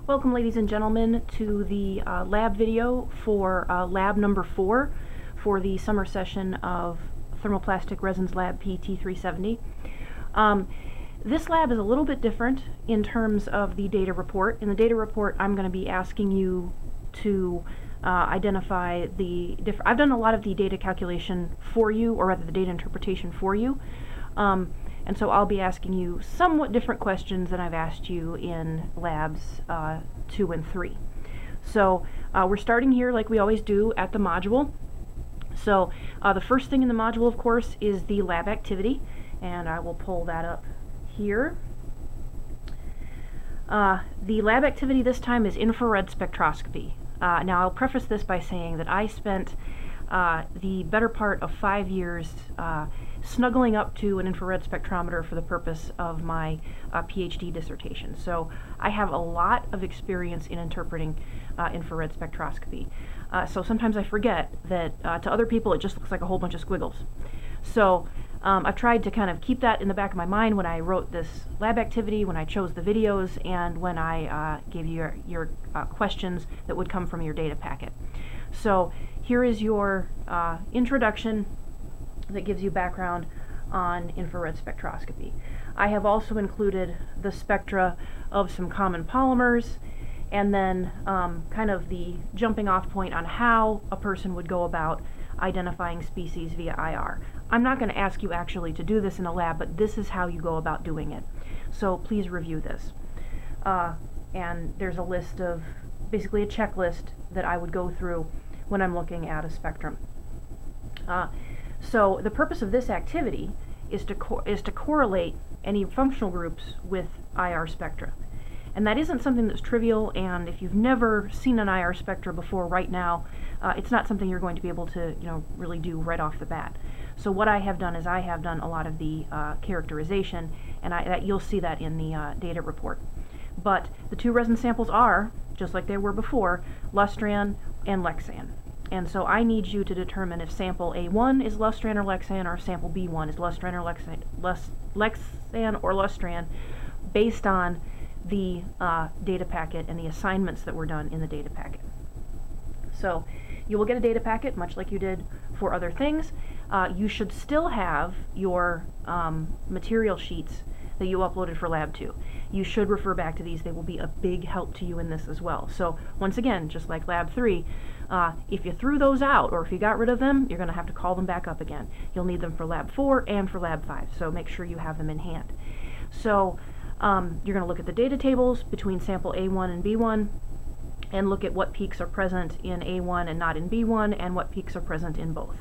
Welcome, ladies and gentlemen, to the lab video for lab number 4 for the summer session of Thermoplastic Resins Lab PT370. This lab is a little bit different in terms of the data report. In the data report, I'm going to be asking you to identify the different... I've done a lot of the data calculation for you, or rather the data interpretation for you. And so I'll be asking you somewhat different questions than I've asked you in labs 2 and 3. So we're starting here like we always do at the module. So the first thing in the module, of course, is the lab activity, and I will pull that up here. The lab activity this time is infrared spectroscopy. Now I'll preface this by saying that I spent the better part of 5 years snuggling up to an infrared spectrometer for the purpose of my PhD dissertation. So I have a lot of experience in interpreting infrared spectroscopy. So sometimes I forget that to other people it just looks like a whole bunch of squiggles. So I've tried to kind of keep that in the back of my mind when I wrote this lab activity, when I chose the videos, and when I gave you your questions that would come from your data packet. So here is your introduction that gives you background on infrared spectroscopy. I have also included the spectra of some common polymers, and then kind of the jumping off point on how a person would go about identifying species via IR. I'm not going to ask you actually to do this in a lab, but this is how you go about doing it. So please review this. And there's a list of, basically a checklist that I would go through when I'm looking at a spectrum. So the purpose of this activity is to correlate any functional groups with IR spectra. And that isn't something that's trivial, and if you've never seen an IR spectra before right now, it's not something you're going to be able to really do right off the bat. So what I have done is I have done a lot of the characterization, and you'll see that in the data report. But the two resin samples are, just like they were before, lustran and lexan. And so I need you to determine if sample A1 is lustran or lexan, or if sample B1 is lustran or lexan or lustran, based on the data packet and the assignments that were done in the data packet. So you will get a data packet, much like you did for other things. You should still have your material sheets that you uploaded for Lab 2. You should refer back to these. They will be a big help to you in this as well. So once again, just like Lab 3, if you threw those out or if you got rid of them, you're going to have to call them back up again. You'll need them for Lab 4 and for Lab 5, so make sure you have them in hand. So you're going to look at the data tables between sample A1 and B1 and look at what peaks are present in A1 and not in B1, and what peaks are present in both.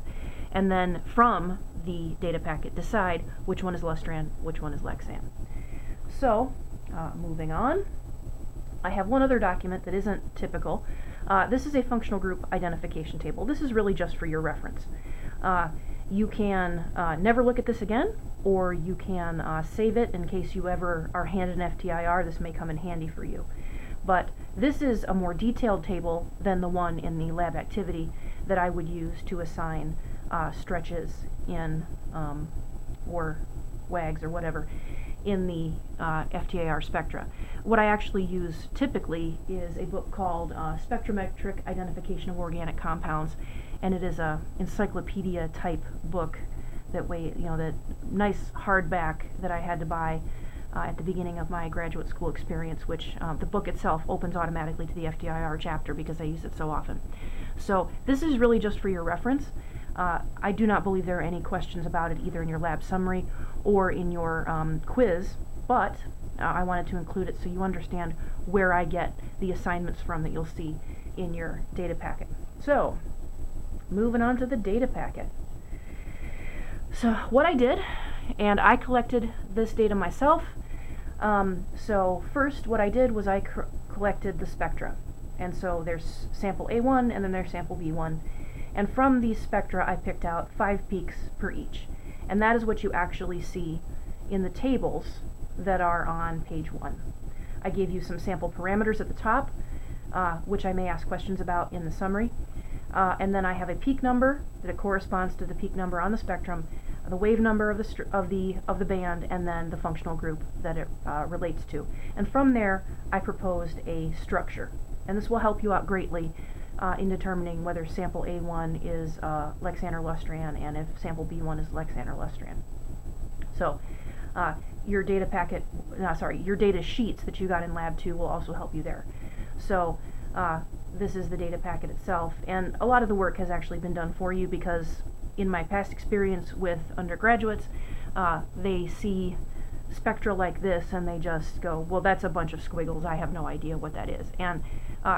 And then from the data packet, decide which one is lustran, which one is lexan. So, moving on, I have one other document that isn't typical. This is a functional group identification table. This is really just for your reference. You can never look at this again, or you can save it in case you ever are handed an FTIR. This may come in handy for you. But this is a more detailed table than the one in the lab activity that I would use to assign stretches in, or WAGs or whatever, in the FTIR spectra. What I actually use typically is a book called Spectrometric Identification of Organic Compounds, and it is a encyclopedia type book that that nice hardback that I had to buy at the beginning of my graduate school experience, which the book itself opens automatically to the FTIR chapter because I use it so often. So this is really just for your reference. I do not believe there are any questions about it either in your lab summary or in your quiz, but I wanted to include it so you understand where I get the assignments from that you'll see in your data packet. So, moving on to the data packet. So what I did, and I collected this data myself, so first what I did was I collected the spectra. And so there's sample A1 and then there's sample B1. And from these spectra I picked out 5 peaks per each. And that is what you actually see in the tables that are on page 1. I gave you some sample parameters at the top, which I may ask questions about in the summary. And then I have a peak number that corresponds to the peak number on the spectrum, the wave number of the band, and then the functional group that it relates to. And from there, I proposed a structure, and this will help you out greatly in determining whether sample A1 is Lexan or Lustran, and if sample B1 is Lexan or Lustran. So your data packet, your data sheets that you got in Lab 2 will also help you there. So this is the data packet itself, and a lot of the work has actually been done for you, because in my past experience with undergraduates, they see spectra like this and they just go, well, that's a bunch of squiggles, I have no idea what that is. And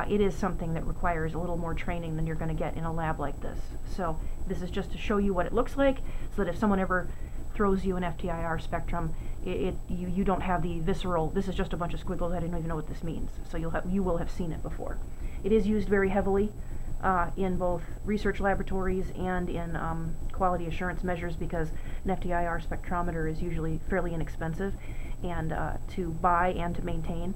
it is something that requires a little more training than you're going to get in a lab like this. So this is just to show you what it looks like, so that if someone ever throws you an FTIR spectrum, you don't have the visceral, this is just a bunch of squiggles, I didn't even know what this means. So you will have seen it before. It is used very heavily in both research laboratories and in quality assurance measures, because an FTIR spectrometer is usually fairly inexpensive and to buy and to maintain.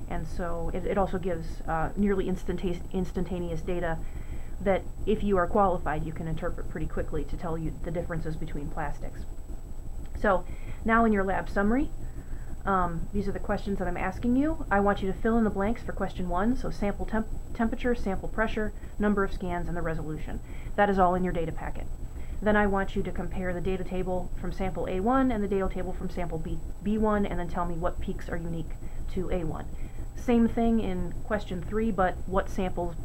And so it also gives nearly instantaneous data that, if you are qualified, you can interpret pretty quickly to tell you the differences between plastics. So now in your lab summary, these are the questions that I'm asking you. I want you to fill in the blanks for question 1, so sample temperature, sample pressure, number of scans, and the resolution. That is all in your data packet. Then I want you to compare the data table from sample A1 and the data table from sample B1, and then tell me what peaks are unique to A1. Same thing in question 3, but what sample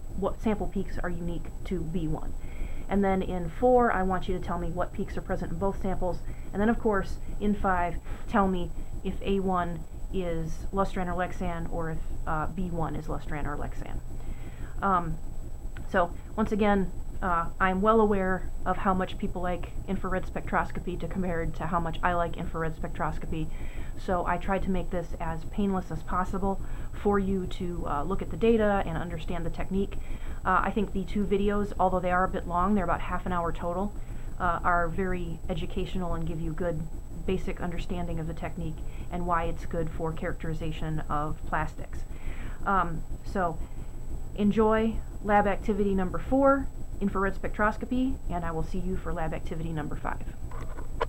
peaks are unique to B1. And then in 4, I want you to tell me what peaks are present in both samples. And then, of course, in 5, tell me if A1 is Lustran or Lexan, or if B1 is Lustran or Lexan. So, once again, I'm well aware of how much people like infrared spectroscopy compared to how much I like infrared spectroscopy. So I tried to make this as painless as possible for you to look at the data and understand the technique. I think the 2 videos, although they are a bit long, they're about half an hour total, are very educational and give you good basic understanding of the technique and why it's good for characterization of plastics. So enjoy lab activity number 4, infrared spectroscopy, and I will see you for lab activity number 5.